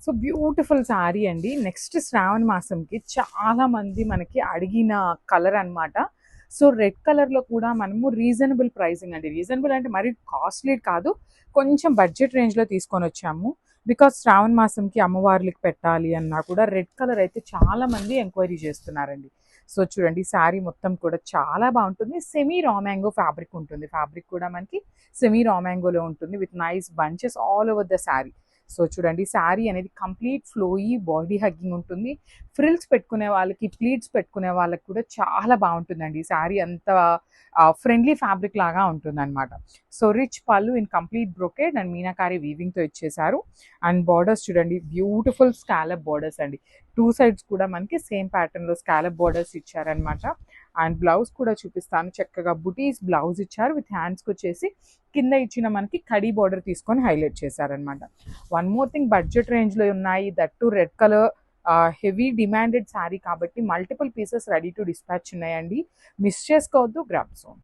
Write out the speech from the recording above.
So beautiful sari అండి. Next శ్రావణ మాసంకి చాలా మంది మనకి అడిగిన కలర్ అన్నమాట. సో రెడ్ కలర్లో కూడా మనము రీజనబుల్ ప్రైసింగ్ అండి. రీజనబుల్ అంటే మరి కాస్ట్లీ కాదు, కొంచెం బడ్జెట్ రేంజ్లో తీసుకొని వచ్చాము. బికాస్ శ్రావణ మాసంకి అమ్మవార్లకి పెట్టాలి అన్నా కూడా రెడ్ కలర్ అయితే చాలా మంది ఎంక్వైరీ చేస్తున్నారండి. సో చూడండి, శారీ మొత్తం కూడా చాలా బాగుంటుంది. సెమీ రా మ్యాంగో ఫ్యాబ్రిక్ ఉంటుంది. ఫ్యాబ్రిక్ కూడా మనకి సెమీ రా మ్యాంగోలో ఉంటుంది with nice bunches all over the sari. So చూడండి, శారీ అనేది కంప్లీట్ ఫ్లోయీ బాడీ హగ్గింగ్ ఉంటుంది. ఫ్రిల్స్ పెట్టుకునే వాళ్ళకి, ప్లీట్స్ పెట్టుకునే వాళ్ళకి కూడా చాలా బాగుంటుందండి. ఈ శారీ అంత ఫ్రెండ్లీ ఫ్యాబ్రిక్ లాగా ఉంటుంది అనమాట. So rich pallu in complete brocade and meenakari వీవింగ్తో ఇచ్చేసారు. అండ్ బార్డర్స్ చూడండి, బ్యూటిఫుల్ స్కాలప్ బార్డర్స్ అండి. టూ సైడ్స్ కూడా మనకి సేమ్ ప్యాటర్న్లో స్కాలప్ బార్డర్స్ ఇచ్చారనమాట. అండ్ బ్లౌజ్ కూడా చూపిస్తాను. చక్కగా బుటీస్ బ్లౌజ్ ఇచ్చారు విత్ హ్యాండ్స్కి వచ్చేసి కింద ఇచ్చిన మనకి కడీ బార్డర్ తీసుకొని హైలైట్ చేశారనమాట. వన్ మోర్ థింగ్, బడ్జెట్ రేంజ్లో ఉన్నాయి, that too red colour heavy demanded sari కాబట్టి multiple pieces ready to dispatch ఉన్నాయండి. మిస్ చేసుకోవద్దు, గ్రాబ్ జోన్.